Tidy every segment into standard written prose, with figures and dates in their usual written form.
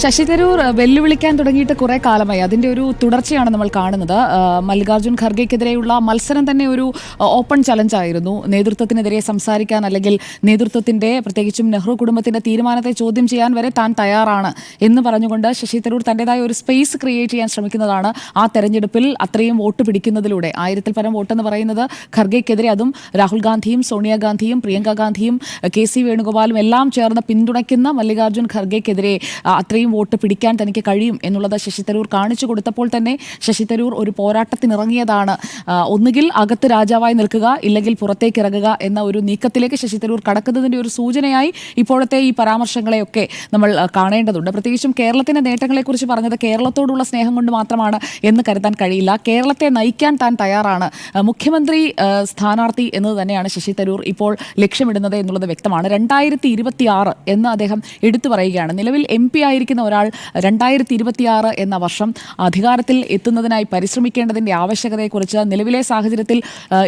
ശശി തരൂർ വെല്ലുവിളിക്കാൻ തുടങ്ങിയിട്ട് കുറെ കാലമായി. അതിന്റെ ഒരു തുടർച്ചയാണ് നമ്മൾ കാണുന്നത്. മല്ലികാർജ്ജുൻ ഖർഗെക്കെതിരെയുള്ള മത്സരം തന്നെ ഒരു ഓപ്പൺ ചലഞ്ചായിരുന്നു. നേതൃത്വത്തിനെതിരെ സംസാരിക്കാൻ, അല്ലെങ്കിൽ നേതൃത്വത്തിന്റെ, പ്രത്യേകിച്ചും നെഹ്റു കുടുംബത്തിന്റെ തീരുമാനത്തെ ചോദ്യം ചെയ്യാൻ വരെ താൻ തയ്യാറാണ് എന്ന് പറഞ്ഞുകൊണ്ട് ശശി തരൂർ തന്റേതായ ഒരു സ്പേസ് ക്രിയേറ്റ് ചെയ്യാൻ ശ്രമിക്കുന്നതാണ് ആ തെരഞ്ഞെടുപ്പിൽ അത്രയും വോട്ട് പിടിക്കുന്നതിലൂടെ. 1000-ൽ പരം വോട്ടെന്ന് പറയുന്നത് ഖർഗെക്കെതിരെ, അതും രാഹുൽ ഗാന്ധിയും സോണിയാഗാന്ധിയും പ്രിയങ്ക ഗാന്ധിയും KC വേണുഗോപാലും എല്ലാം ചേർന്ന് പിന്തുണയ്ക്കുന്ന മല്ലികാർജ്ജുൻ ഖർഗെക്കെതിരെ അത്രയും വോട്ട് പിടിക്കാൻ തനിക്ക് കഴിയും എന്നുള്ളത് ശശി തരൂർ കാണിച്ചു കൊടുത്തപ്പോൾ തന്നെ ശശി തരൂർ ഒരു പോരാട്ടത്തിനിറങ്ങിയതാണ്. ഒന്നുകിൽ അകത്ത് രാജാവായി നിൽക്കുക, ഇല്ലെങ്കിൽ പുറത്തേക്ക് ഇറങ്ങുക എന്ന ഒരു നീക്കത്തിലേക്ക് ശശി തരൂർ കടക്കുന്നതിൻ്റെ ഒരു സൂചനയായി ഇപ്പോഴത്തെ ഈ പരാമർശങ്ങളെയൊക്കെ നമ്മൾ കാണേണ്ടതുണ്ട്. പ്രത്യേകിച്ചും കേരളത്തിൻ്റെ നേട്ടങ്ങളെക്കുറിച്ച് പറഞ്ഞത് കേരളത്തോടുള്ള സ്നേഹം കൊണ്ട് മാത്രമാണ് എന്ന് കരുതാൻ കഴിയില്ല. കേരളത്തെ നയിക്കാൻ താൻ തയ്യാറാണ്. മുഖ്യമന്ത്രി സ്ഥാനാർത്ഥി എന്നത് തന്നെയാണ് ശശി തരൂർ ഇപ്പോൾ ലക്ഷ്യമിടുന്നത് എന്നുള്ളത് വ്യക്തമാണ്. 2026 എന്ന് അദ്ദേഹം എടുത്തു പറയുകയാണ്. നിലവിൽ MP ആയിരിക്കുന്ന ഒരാൾ 2026 എന്ന വർഷം അധികാരത്തിൽ എത്തുന്നതിനായി പരിശ്രമിക്കേണ്ടതിൻ്റെ ആവശ്യകതയെക്കുറിച്ച് നിലവിലെ സാഹചര്യത്തിൽ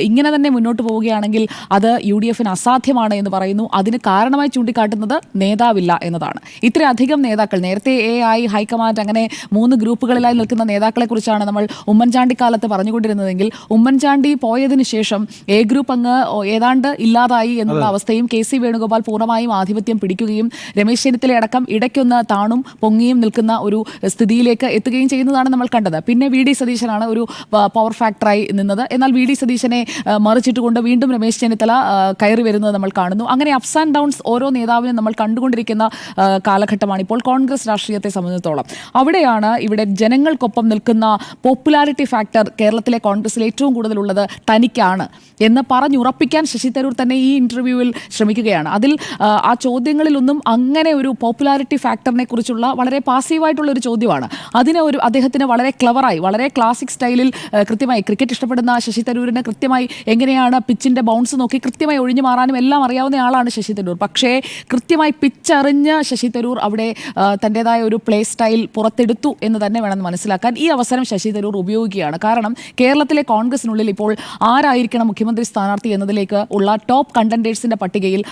ഇങ്ങനെ തന്നെ മുന്നോട്ട് പോവുകയാണെങ്കിൽ അത് UDFന് അസാധ്യമാണ് എന്ന് പറയുന്നു. അതിന് കാരണമായി ചൂണ്ടിക്കാട്ടുന്നത് നേതാവില്ല എന്നതാണ്. ഇത്രയധികം നേതാക്കൾ, നേരത്തെ AI ഹൈക്കമാൻഡ് അങ്ങനെ 3 ഗ്രൂപ്പുകളിലായി നിൽക്കുന്ന നേതാക്കളെക്കുറിച്ചാണ് നമ്മൾ ഉമ്മൻചാണ്ടി കാലത്ത് പറഞ്ഞുകൊണ്ടിരുന്നതെങ്കിൽ ഉമ്മൻചാണ്ടി പോയതിനു ശേഷം A ഗ്രൂപ്പ് അങ്ങ് ഏതാണ്ട് ഇല്ലാതായി എന്നുള്ള അവസ്ഥയും KC വേണുഗോപാൽ പൂർണ്ണമായും ആധിപത്യം പിടിക്കുകയും രമേശ് ചെന്നിത്തല അടക്കം ഇടയ്ക്കൊന്ന് താണും പൊങ്ങിയും നിൽക്കുന്ന ഒരു സ്ഥിതിയിലേക്ക് എത്തുകയും ചെയ്യുന്നതാണ് നമ്മൾ കണ്ടത്. പിന്നെ VD സതീശനാണ് ഒരു പവർ ഫാക്ടറായി നിന്നത്. എന്നാൽ VD സതീശനെ മറിച്ചിട്ടുകൊണ്ട് വീണ്ടും രമേശ് ചെന്നിത്തല കയറി വരുന്നത് നമ്മൾ കാണുന്നു. അങ്ങനെ അപ്സ് ആൻഡ് ഡൗൺസ് ഓരോ നേതാവിനും നമ്മൾ കണ്ടുകൊണ്ടിരിക്കുന്ന കാലഘട്ടമാണ് ഇപ്പോൾ കോൺഗ്രസ് രാഷ്ട്രീയത്തെ സംബന്ധിച്ചിടത്തോളം. അവിടെയാണ് ഇവിടെ ജനങ്ങൾക്കൊപ്പം നിൽക്കുന്ന പോപ്പുലാരിറ്റി ഫാക്ടർ കേരളത്തിലെ കോൺഗ്രസിൽ ഏറ്റവും കൂടുതലുള്ളത് തനിക്കാണ് എന്ന് പറഞ്ഞുറപ്പിക്കാൻ ശശി തരൂർ തന്നെ ഈ ഇന്റർവ്യൂവിൽ ശ്രമിക്കുകയാണ്. അതിൽ ആ ചോദ്യങ്ങളിലൊന്നും അങ്ങനെ ഒരു പോപ്പുലാരിറ്റി ഫാക്ടറിനെ കുറിച്ചുള്ള വളരെ പാസീവായിട്ടുള്ള ഒരു ചോദ്യമാണ്. അതിനെ അദ്ദേഹത്തിന് വളരെ ക്ലവറായി, വളരെ ക്ലാസിക് സ്റ്റൈലിൽ കൃത്യമായി, ക്രിക്കറ്റ് ഇഷ്ടപ്പെടുന്ന ശശി തരൂരിന് കൃത്യമായി എങ്ങനെയാണ് പിച്ചിൻ്റെ ബൗൺസ് നോക്കി കൃത്യമായി ഒഴിഞ്ഞു മാറാനും എല്ലാം അറിയാവുന്ന ആളാണ് ശശി തരൂർ. പക്ഷേ കൃത്യമായി പിച്ചറിഞ്ഞ് ശശി തരൂർ അവിടെ തൻ്റെതായ ഒരു പ്ലേ സ്റ്റൈൽ പുറത്തെടുത്തു എന്ന് തന്നെ വേണം മനസ്സിലാക്കാൻ. ഈ അവസരം ശശി തരൂർ ഉപയോഗിക്കുകയാണ്. കാരണം കേരളത്തിലെ കോൺഗ്രസിനുള്ളിൽ ഇപ്പോൾ ആരായിരിക്കണം മുഖ്യമന്ത്രി സ്ഥാനാർത്ഥി എന്നതിലേക്ക് ഉള്ള ടോപ്പ് കണ്ടന്റേഴ്സിന്റെ പട്ടികയിൽ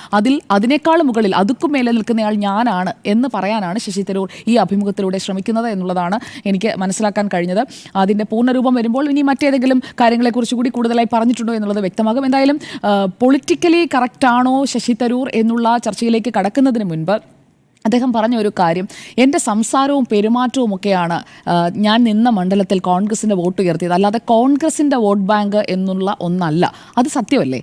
അതിനേക്കാളും മുകളിൽ, അതുക്കും മേലെ നിൽക്കുന്നയാൾ ഞാനാണ് എന്ന് പറയാനാണ് ശശി തരൂർ ഈ അഭിമുഖത്തിലൂടെ ശ്രമിക്കുന്നത് എന്നുള്ളതാണ് എനിക്ക് മനസ്സിലാക്കാൻ കഴിഞ്ഞത്. അതിൻ്റെ പൂർണ്ണരൂപം വരുമ്പോൾ ഇനി മറ്റേതെങ്കിലും കാര്യങ്ങളെക്കുറിച്ച് കൂടി കൂടുതലായി പറഞ്ഞിട്ടുണ്ടോ എന്നുള്ളത് വ്യക്തമാകും. എന്തായാലും പൊളിറ്റിക്കലി കറക്റ്റാണോ ശശി തരൂർ എന്നുള്ള ചർച്ചയിലേക്ക് കടക്കുന്നതിന് മുൻപ് അദ്ദേഹം പറഞ്ഞ ഒരു കാര്യം, എൻ്റെ സംസാരവും പെരുമാറ്റവും ഒക്കെയാണ് ഞാൻ നിന്ന മണ്ഡലത്തിൽ കോൺഗ്രസിൻ്റെ വോട്ട് ഉയർത്തിയത്, അല്ലാതെ കോൺഗ്രസിൻ്റെ വോട്ട് ബാങ്ക് എന്നുള്ള ഒന്നല്ല. അത് സത്യമല്ലേ?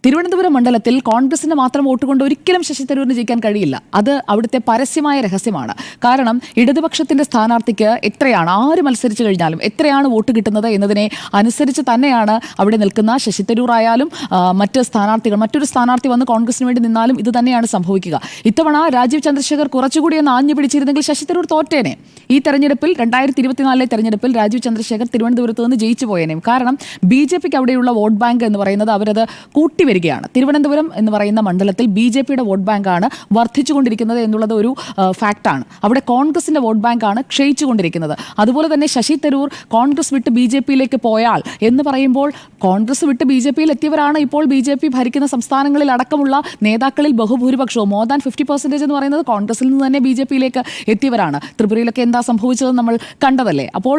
തിരുവനന്തപുരം മണ്ഡലത്തിൽ കോൺഗ്രസിന് മാത്രം വോട്ട് കൊണ്ട് ഒരിക്കലും ശശി തരൂരിന് ജയിക്കാൻ കഴിയില്ല. അത് അവിടുത്തെ പരസ്യമായ രഹസ്യമാണ്. കാരണം ഇടതുപക്ഷത്തിൻ്റെ സ്ഥാനാർത്ഥിക്ക് എത്രയാണ്, ആര് മത്സരിച്ചു കഴിഞ്ഞാലും എത്രയാണ് വോട്ട് കിട്ടുന്നത് എന്നതിനെ അനുസരിച്ച് തന്നെയാണ് അവിടെ നിൽക്കുന്ന ശശി തരൂർ ആയാലും മറ്റൊരു സ്ഥാനാർത്ഥി വന്ന് കോൺഗ്രസിന് വേണ്ടി നിന്നാലും ഇത് തന്നെയാണ് സംഭവിക്കുക. ഇത്തവണ രാജീവ് ചന്ദ്രശേഖർ കുറച്ചുകൂടി ഒന്ന് ആഞ്ഞു പിടിച്ചിരുന്നെങ്കിൽ ശശി തരൂർ തോറ്റേനെ. ഈ തെരഞ്ഞെടുപ്പിൽ 2024 തെരഞ്ഞെടുപ്പിൽ രാജീവ് ചന്ദ്രശേഖർ തിരുവനന്തപുരത്ത് നിന്ന് ജയിച്ചു പോയേനേയും. കാരണം BJPക്ക് അവിടെയുള്ള വോട്ട് ബാങ്ക് എന്ന് പറയുന്നത് അവരത് കൂട്ടി വരികയാണ്. തിരുവനന്തപുരം എന്ന് പറയുന്ന മണ്ഡലത്തിൽ BJPയുടെ വോട്ട് ബാങ്കാണ് വർദ്ധിച്ചുകൊണ്ടിരിക്കുന്നത് എന്നുള്ളത് ഒരു ഫാക്റ്റാണ്. അവിടെ കോൺഗ്രസിന്റെ വോട്ട് ബാങ്കാണ് ക്ഷയിച്ചുകൊണ്ടിരിക്കുന്നത്. അതുപോലെ തന്നെ ശശി തരൂർ കോൺഗ്രസ് വിട്ട് BJPയിലേക്ക് പോയാൽ എന്ന് പറയുമ്പോൾ കോൺഗ്രസ് വിട്ട് BJPയിൽ എത്തിയവരാണ് ഇപ്പോൾ BJP ഭരിക്കുന്ന സംസ്ഥാനങ്ങളിൽ അടക്കമുള്ള നേതാക്കളിൽ ബഹുഭൂരിപക്ഷവും, മോർ ദാൻ 50% എന്ന് പറയുന്നത് കോൺഗ്രസിൽ നിന്ന് തന്നെ BJPയിലേക്ക് എത്തിയവരാണ്. ത്രിപുരയിലൊക്കെ എന്താ സംഭവിച്ചത് നമ്മൾ കണ്ടതല്ലേ. അപ്പോൾ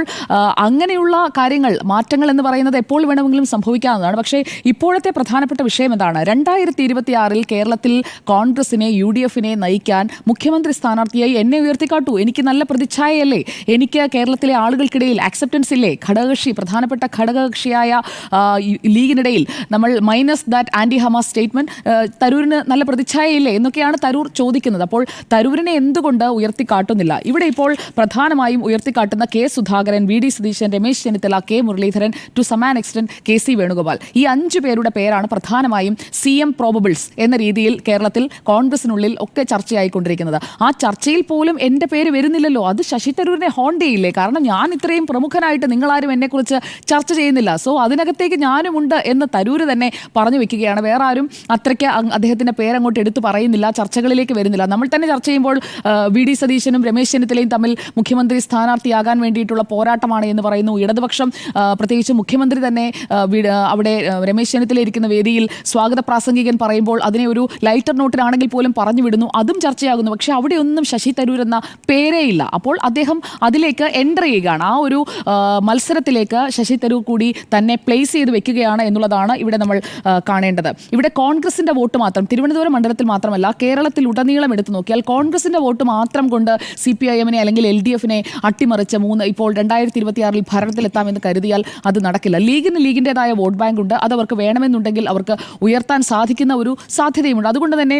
അങ്ങനെയുള്ള കാര്യങ്ങൾ, മാറ്റങ്ങൾ എന്ന് പറയുന്നത് എപ്പോൾ വേണമെങ്കിലും സംഭവിക്കാവുന്നതാണ്. പക്ഷേ ഇപ്പോഴത്തെ പ്രധാനപ്പെട്ട വിഷയം എന്താണ്? 2026 കേരളത്തിൽ കോൺഗ്രസിനെ, UDFനെ നയിക്കാൻ മുഖ്യമന്ത്രി സ്ഥാനാർത്ഥിയായി എന്നെ ഉയർത്തിക്കാട്ടൂ. എനിക്ക് നല്ല പ്രതിച്ഛായയല്ലേ, എനിക്ക് കേരളത്തിലെ ആളുകൾക്കിടയിൽ ആക്സെപ്റ്റൻസ് ഇല്ലേ, പ്രധാനപ്പെട്ട ഘടകകക്ഷിയായ ലീഗിനിടയിൽ നമ്മൾ minus that anti Hamas statement, തരൂരിന് നല്ല പ്രതിച്ഛായയില്ലേ എന്നൊക്കെയാണ് തരൂർ ചോദിക്കുന്നത്. അപ്പോൾ തരൂരിനെ എന്തുകൊണ്ട് ഉയർത്തിക്കാട്ടുന്നില്ല? ഇവിടെ ഇപ്പോൾ പ്രധാനമായും ഉയർത്തിക്കാട്ടുന്ന K Sudhakaran, VD Satheesan, Ramesh Chennithala, K Muraleedharan, to some an extent KC Venugopal, ഈ 5 പേരുടെ പേരാണ് പ്രധാനമായും CM പ്രോബബിൾസ് എന്ന രീതിയിൽ കേരളത്തിൽ കോൺഗ്രസിനുള്ളിൽ ഒക്കെ ചർച്ചയായിക്കൊണ്ടിരിക്കുന്നത്. ആ ചർച്ചയിൽ പോലും എൻ്റെ പേര് വരുന്നില്ലല്ലോ. അത് ശശി തരൂരിനെ ഹോണ്ട് ചെയ്യില്ലേ? കാരണം ഞാൻ ഇത്രയും പ്രമുഖനായിട്ട് നിങ്ങളാരും എന്നെക്കുറിച്ച് ചർച്ച ചെയ്യുന്നില്ല, സോ അതിനകത്തേക്ക് ഞാനുമുണ്ട് എന്ന് തരൂർ തന്നെ പറഞ്ഞു വെക്കുകയാണ്. വേറെ ആരും അത്രയ്ക്ക് അദ്ദേഹത്തിൻ്റെ പേരങ്ങോട്ട് എടുത്തു പറയുന്നില്ല, ചർച്ചകളിലേക്ക് വരുന്നില്ല. നമ്മൾ തന്നെ ചർച്ച ചെയ്യുമ്പോൾ VD സതീശനും രമേശ് ചെന്നിത്തലയും തമ്മിൽ മുഖ്യമന്ത്രി സ്ഥാനാർത്ഥിയാകാൻ വേണ്ടിയിട്ടുള്ള പോരാട്ടമാണ് എന്ന് പറയുന്നു. ഇടതുപക്ഷം, പ്രത്യേകിച്ച് മുഖ്യമന്ത്രി തന്നെ അവിടെ രമേശ് ചെന്നിത്തല ഇരിക്കുന്ന വേദിയിൽ സ്വാഗത പ്രാസംഗികൻ പറയുമ്പോൾ അതിനെ ഒരു ലൈറ്റർ നോട്ടിലാണെങ്കിൽ പോലും പറഞ്ഞു വിടുന്നു, അതും ചർച്ചയാകുന്നു. പക്ഷേ അവിടെയൊന്നും ശശി തരൂർ എന്ന പേരേ ഇല്ല. അപ്പോൾ അദ്ദേഹം അതിലേക്ക് എൻ്റർ ചെയ്യുകയാണ്, ആ ഒരു മത്സരത്തിലേക്ക് ശശി തരൂർ കൂടി തന്നെ പ്ലേസ് ചെയ്ത് വെക്കുകയാണ് എന്നുള്ളതാണ് ഇവിടെ നമ്മൾ കാണേണ്ടത്. ഇവിടെ കോൺഗ്രസിന്റെ വോട്ട് മാത്രം, തിരുവനന്തപുരം മണ്ഡലത്തിൽ മാത്രമല്ല കേരളത്തിൽ ഉടനീളം എടുത്തു നോക്കിയാൽ കോൺഗ്രസിന്റെ വോട്ട് മാത്രം കൊണ്ട് CPIM-നെ അല്ലെങ്കിൽ LDF-നെ അട്ടിമറിച്ച് ഇപ്പോൾ 2026 ഭരണത്തിലെത്താമെന്ന് കരുതിയാൽ അത് നടക്കില്ല. ലീഗിൻ്റെതായ വോട്ട് ബാങ്ക് ഉണ്ട്, അത് അവർക്ക് വേണമെന്നുണ്ടെങ്കിൽ അവർക്ക് ഉയർത്താൻ സാധിക്കുന്ന ഒരു സാധ്യതയുമുണ്ട്. അതുകൊണ്ട് തന്നെ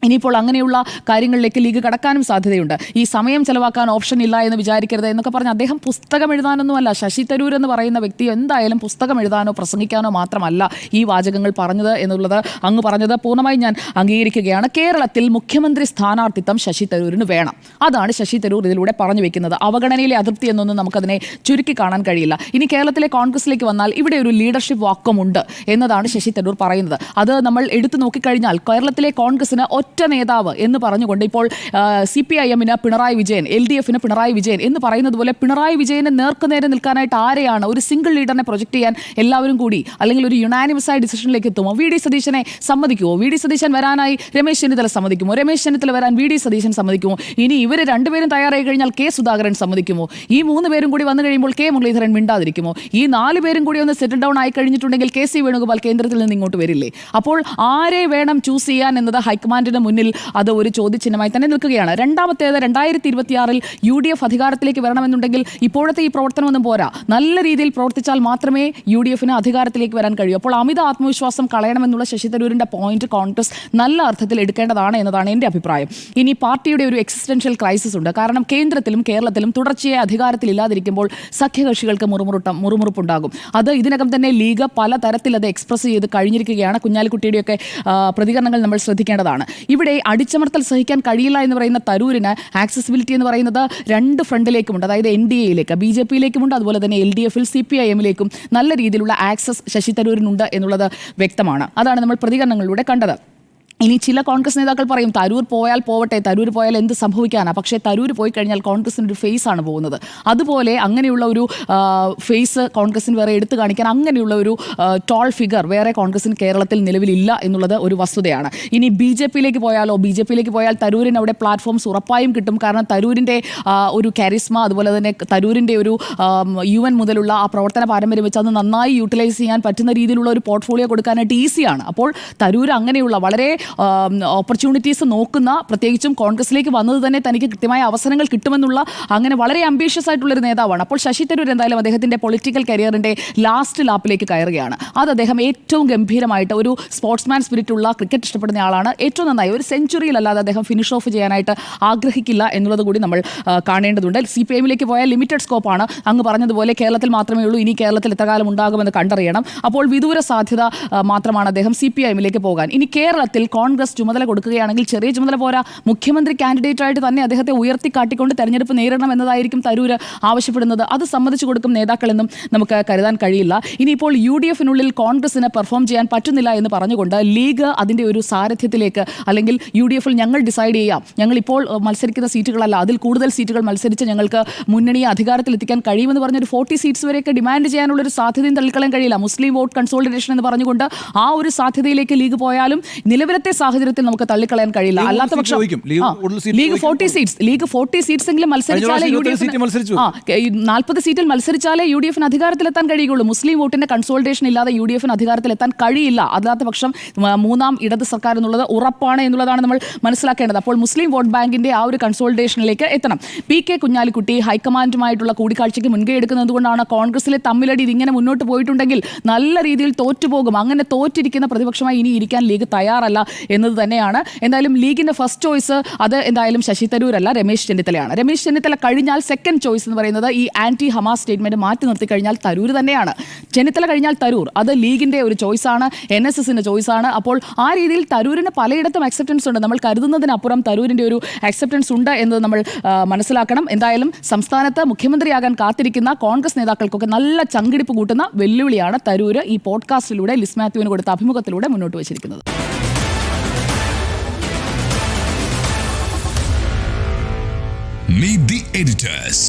ഇനിയിപ്പോൾ അങ്ങനെയുള്ള കാര്യങ്ങളിലേക്ക് ലീഗ് കടക്കാനും സാധ്യതയുണ്ട്. ഈ സമയം ചെലവാക്കാൻ ഓപ്ഷൻ ഇല്ല എന്ന് വിചാരിക്കരുത് എന്നൊക്കെ പറഞ്ഞ് അദ്ദേഹം പുസ്തകം എഴുതാനൊന്നുമല്ല. ശശി തരൂർ എന്ന് പറയുന്ന വ്യക്തി എന്തായാലും പുസ്തകം എഴുതാനോ പ്രസംഗിക്കാനോ മാത്രമല്ല ഈ വാചകങ്ങൾ പറഞ്ഞത് എന്നുള്ളത്, അങ്ങ് പറഞ്ഞത് പൂർണ്ണമായും ഞാൻ അംഗീകരിക്കുകയാണ്. കേരളത്തിൽ മുഖ്യമന്ത്രി സ്ഥാനാർത്ഥിത്വം ശശി തരൂരിന് വേണം. അതാണ് ശശി തരൂർ ഇതിലൂടെ പറഞ്ഞു വെക്കുന്നത്. അവഗണനയിലെ അതൃപ്തി എന്നൊന്നും നമുക്കതിനെ ചുരുക്കി കാണാൻ കഴിയില്ല. ഇനി കേരളത്തിലെ കോൺഗ്രസിലേക്ക് വന്നാൽ ഇവിടെ ഒരു ലീഡർഷിപ്പ് വാക്വമുണ്ട് എന്നതാണ് ശശി തരൂർ പറയുന്നത്. അത് നമ്മൾ എടുത്തു നോക്കിക്കഴിഞ്ഞാൽ കേരളത്തിലെ കോൺഗ്രസിന് ഒറ്റ നേതാവ് എന്ന് പറഞ്ഞുകൊണ്ട് ഇപ്പോൾ CPIM-ന് പിണറായി വിജയൻ, LDF-ന് പിണറായി വിജയൻ എന്ന് പറയുന്നത് പോലെ പിണറായി വിജയനെ നേർക്കുനേരെ നിൽക്കാനായിട്ട് ആരെയാണ്, ഒരു സിംഗിൾ ലീഡറിനെ പ്രൊജക്ട് ചെയ്യാൻ എല്ലാവരും കൂടി അല്ലെങ്കിൽ ഒരു യുനാനിമസ് ആയ ഡിസിഷനിലേക്ക് എത്തുമോ? VD സതീശനെ സമ്മതിക്കുമോ? VD സതീശൻ വരാനായി രമേശ് ചെന്നിത്തല സമ്മതിക്കുമോ? രമേശ് ചെന്നിത്തല വരാൻ VD സതീശൻ സമ്മതിക്കുമോ? ഇനി ഇവർ രണ്ടുപേരും തയ്യാറായി കഴിഞ്ഞാൽ K സുധാകരൻ സമ്മതിക്കുമോ? ഈ 3 പേരും കൂടി വന്നു കഴിയുമ്പോൾ K മുരളീധരൻ മിണ്ടാതിരിക്കുമോ? ഈ 4 പേരും കൂടി ഒന്ന് സെറ്റിൽ ഡൗൺ ആയി കഴിഞ്ഞിട്ടുണ്ടെങ്കിൽ KC വേണുഗോപാൽ കേന്ദ്രത്തിൽ നിന്ന് ഇങ്ങോട്ട് വരില്ലേ? അപ്പോൾ ആരെ വേണം ചൂസ് ചെയ്യാൻ എന്നത് ഹൈക്കമാൻഡിന് മുന്നിൽ അത് ഒരു ചോദ്യചിഹ്നമായി തന്നെ നിൽക്കുകയാണ്. രണ്ടാമത്തേത് 2026 UDF അധികാരത്തിലേക്ക് വരണമെന്നുണ്ടെങ്കിൽ ഇപ്പോഴത്തെ ഈ പ്രവർത്തനമൊന്നും പോരാ. നല്ല രീതിയിൽ പ്രവർത്തിച്ചാൽ മാത്രമേ UDF-ന് അധികാരത്തിലേക്ക് വരാൻ കഴിയൂ. അപ്പോൾ അമിത ആത്മവിശ്വാസം കളയണമെന്നുള്ള ശശി തരൂരിന്റെ പോയിന്റ് കോൺഗ്രസ് നല്ല അർത്ഥത്തിൽ എടുക്കേണ്ടതാണ് എന്നതാണ് എൻ്റെ അഭിപ്രായം. ഇനി പാർട്ടിയുടെ ഒരു എക്സിസ്റ്റൻഷ്യൽ ക്രൈസിസ് ഉണ്ട്. കാരണം കേന്ദ്രത്തിലും കേരളത്തിലും തുടർച്ചയായി അധികാരത്തിലില്ലാതിരിക്കുമ്പോൾ സഖ്യകക്ഷികൾക്ക് മുറുമുറുപ്പുണ്ടാകും. അത് ഇതിനകം തന്നെ ലീഗ് പല തരത്തിൽ അത് എക്സ്പ്രസ് ചെയ്ത് കഴിഞ്ഞിരിക്കുകയാണ്. കുഞ്ഞാലിക്കുട്ടിയുടെയൊക്കെ പ്രതികരണങ്ങൾ നമ്മൾ ശ്രദ്ധിക്കേണ്ടതാണ്. ഇവിടെ അടിച്ചമർത്തൽ സഹിക്കാൻ കഴിയില്ല എന്ന് പറയുന്ന തരൂരിന് ആക്സസിബിലിറ്റി എന്ന് പറയുന്നത് 2 ഫ്രണ്ടിലേക്കുമുണ്ട്. അതായത് NDA-യിലേക്ക്, BJP-യിലേക്കുമുണ്ട്, അതുപോലെ തന്നെ LDF-ൽ CPIM-ലേക്കും നല്ല രീതിയിലുള്ള ആക്സസ് ശശി തരൂരിനുണ്ട് എന്നുള്ളത് വ്യക്തമാണ്. അതാണ് നമ്മൾ പ്രതികരണങ്ങളിലൂടെ കണ്ടത്. ഇനി ചില കോൺഗ്രസ് നേതാക്കൾ പറയും തരൂർ പോയാൽ പോവട്ടെ, തരൂർ പോയാൽ എന്ത് സംഭവിക്കാനാണ്? പക്ഷേ തരൂർ പോയി കഴിഞ്ഞാൽ കോൺഗ്രസിൻ്റെ ഒരു ഫേസ് ആണ് പോകുന്നത്. അതുപോലെ അങ്ങനെയുള്ള ഒരു ഫേസ് കോൺഗ്രസിന് വേറെ എടുത്തു കാണിക്കാൻ അങ്ങനെയുള്ള ഒരു ടോൾ ഫിഗർ വേറെ കോൺഗ്രസിന് കേരളത്തിൽ നിലവിലില്ല എന്നുള്ളത് ഒരു വസ്തുതയാണ്. ഇനി BJP-യിലേക്ക് പോയാലോ? BJP-യിലേക്ക് പോയാൽ തരൂരിന് അവിടെ പ്ലാറ്റ്ഫോംസ് ഉറപ്പായും കിട്ടും. കാരണം തരൂരിൻ്റെ ഒരു കാരിസ്മ, അതുപോലെ തന്നെ തരൂരിൻ്റെ ഒരു UN മുതലുള്ള ആ പ്രവർത്തന പാരമ്പര്യം വെച്ച് അത് നന്നായി യൂട്ടിലൈസ് ചെയ്യാൻ പറ്റുന്ന രീതിയിലുള്ള ഒരു പോർട്ട്ഫോളിയോ കൊടുക്കാനായിട്ട് ഈസിയാണ്. അപ്പോൾ തരൂർ അങ്ങനെയുള്ള വളരെ ഓപ്പർച്യൂണിറ്റീസ് നോക്കുന്ന, പ്രത്യേകിച്ചും കോൺഗ്രസിലേക്ക് വന്നത് തന്നെ തനിക്ക് കൃത്യമായ അവസരങ്ങൾ കിട്ടുമെന്നുള്ള അങ്ങനെ വളരെ അംബീഷ്യസ് ആയിട്ടുള്ളൊരു നേതാവാണ്. അപ്പോൾ ശശി തരൂർ എന്തായാലും അദ്ദേഹത്തിൻ്റെ പൊളിറ്റിക്കൽ കരിയറിൻ്റെ ലാസ്റ്റ് ലാപ്പിലേക്ക് കയറുകയാണ്. അത് അദ്ദേഹം ഏറ്റവും ഗംഭീരമായിട്ട്, ഒരു സ്പോർട്സ്മാൻ സ്പിരിറ്റ് ഉള്ള, ക്രിക്കറ്റ് ഇഷ്ടപ്പെടുന്ന ആളാണ്. ഏറ്റവും നന്നായി ഒരു സെഞ്ചുറിയിലല്ലാതെ അദ്ദേഹം ഫിനിഷ് ഓഫ് ചെയ്യാനായിട്ട് ആഗ്രഹിക്കില്ല എന്നുള്ളത് കൂടി നമ്മൾ കാണേണ്ടതുണ്ട്. CPIM-ലേക്ക് പോയാൽ ലിമിറ്റഡ് സ്കോപ്പാണ്. അങ്ങ് പറഞ്ഞതുപോലെ കേരളത്തിൽ മാത്രമേ ഉള്ളൂ. ഇനി കേരളത്തിൽ എത്ര കാലം ഉണ്ടാകുമെന്ന് കണ്ടറിയണം. അപ്പോൾ വിദൂര സാധ്യത മാത്രമാണ് അദ്ദേഹം CPIM-ലേക്ക് പോകാൻ. ഇനി കേരളത്തിൽ കോൺഗ്രസ് ചുമതല കൊടുക്കുകയാണെങ്കിൽ ചെറിയ ചുമതല പോരാ, മുഖ്യമന്ത്രി കാൻഡിഡേറ്റായിട്ട് തന്നെ അദ്ദേഹത്തെ ഉയർത്തിക്കാട്ടിക്കൊണ്ട് തെരഞ്ഞെടുപ്പ് നേരിടണം എന്നതായിരിക്കും തരൂർ ആവശ്യപ്പെടുന്നത്. അത് സമ്മതിച്ചു കൊടുക്കും നേതാക്കളെന്നും നമുക്ക് കരുതാൻ കഴിയില്ല. ഇനിയിപ്പോൾ UDF-നുള്ളിൽ കോൺഗ്രസിന് പെർഫോം ചെയ്യാൻ പറ്റുന്നില്ല എന്ന് പറഞ്ഞുകൊണ്ട് ലീഗ് അതിൻ്റെ ഒരു സാരഥ്യത്തിലേക്ക്, അല്ലെങ്കിൽ UDF-ൽ ഞങ്ങൾ ഡിസൈഡ് ചെയ്യാം, ഞങ്ങളിപ്പോൾ മത്സരിക്കുന്ന സീറ്റുകളല്ല, അതിൽ കൂടുതൽ സീറ്റുകൾ മത്സരിച്ച് ഞങ്ങൾക്ക് മുന്നണിയെ അധികാരത്തിലെത്തിക്കാൻ കഴിയുമെന്ന് പറഞ്ഞൊരു 40 സീറ്റ്സ് വരെയൊക്കെ ഡിമാൻഡ് ചെയ്യാനുള്ളൊരു സാധ്യതയും തള്ളിക്കളയാൻ കഴിയില്ല. മുസ്ലിം വോട്ട് കൺസോളിഡേഷൻ എന്ന് പറഞ്ഞുകൊണ്ട് ആ ഒരു സാധ്യതയിലേക്ക് ലീഗ് പോയാലും നിലവിലത്തെ സാഹചര്യത്തിൽ നമുക്ക് തള്ളിക്കളയാൻ കഴിയില്ല. അല്ലാത്ത പക്ഷം ലീഗ് 40 സീറ്റ്സ് എങ്കിലും മത്സരിച്ചാലേ 40 സീറ്റിൽ മത്സരിച്ചാലേ UDF-ന് അധികാരത്തിലെത്താൻ കഴിയുള്ളൂ. മുസ്ലിം വോട്ടിന്റെ കൺസോൾട്ടേഷൻ ഇല്ലാതെ UDF-ന് അധികാരത്തിലെത്താൻ കഴിയില്ല. അല്ലാത്ത പക്ഷം 3ാം ഇടത് സർക്കാർ എന്നുള്ളത് ഉറപ്പാണ് എന്നുള്ളതാണ് നമ്മൾ മനസ്സിലാക്കേണ്ടത്. അപ്പോൾ മുസ്ലിം വോട്ട് ബാങ്കിന്റെ ആ ഒരു കൺസോൾട്ടേഷനിലേക്ക് എത്തണം. PK കുഞ്ഞാലിക്കുട്ടി ഹൈക്കമാൻഡുമായിട്ടുള്ള കൂടിക്കാഴ്ചയ്ക്ക് മുൻകൈ എടുക്കുന്നത് കൊണ്ടാണ് കോൺഗ്രസിലെ തമ്മിലടി ഇതിങ്ങനെ മുന്നോട്ട് പോയിട്ടുണ്ടെങ്കിൽ നല്ല രീതിയിൽ തോറ്റുപോകും. അങ്ങനെ തോറ്റിരിക്കുന്ന പ്രതിപക്ഷമായി ഇനി ഇരിക്കാൻ ലീഗ് തയ്യാറല്ല എന്നത് തന്നെയാണ്. എന്തായാലും ലീഗിന്റെ ഫസ്റ്റ് ചോയ്സ് അത് എന്തായാലും ശശി തരൂരല്ല, രമേശ് ചെന്നിത്തലയാണ്. രമേശ് ചെന്നിത്തല കഴിഞ്ഞാൽ സെക്കൻഡ് ചോയ്സ് എന്ന് പറയുന്നത് ഈ ആന്റി ഹമാസ് സ്റ്റേറ്റ്മെന്റ് മാറ്റി നിർത്തി കഴിഞ്ഞാൽ തരൂർ തന്നെയാണ്. ചെന്നിത്തല കഴിഞ്ഞാൽ തരൂർ, അത് ലീഗിന്റെ ഒരു ചോയ്സാണ്, NSSന്റെ ചോയ്സാണ്. അപ്പോൾ ആ രീതിയിൽ തരൂരിന് പലയിടത്തും അക്സെപ്റ്റൻസ് ഉണ്ട്. നമ്മൾ കരുതുന്നതിനപ്പുറം തരൂരിന്റെ ഒരു അക്സെപ്റ്റൻസ് ഉണ്ട് എന്നത് നമ്മൾ മനസ്സിലാക്കണം. എന്തായാലും സംസ്ഥാനത്ത് മുഖ്യമന്ത്രിയാകാൻ കാത്തിരിക്കുന്ന കോൺഗ്രസ് നേതാക്കൾക്കൊക്കെ നല്ല ചങ്കിടിപ്പ് കൂട്ടുന്ന വെല്ലുവിളിയാണ് തരൂർ ഈ പോഡ്കാസ്റ്റിലൂടെ ലിസ് മാത്യുവിന് കൊടുത്ത അഭിമുഖത്തിലൂടെ മുന്നോട്ട് വച്ചിരിക്കുന്നത്. Meet the editors.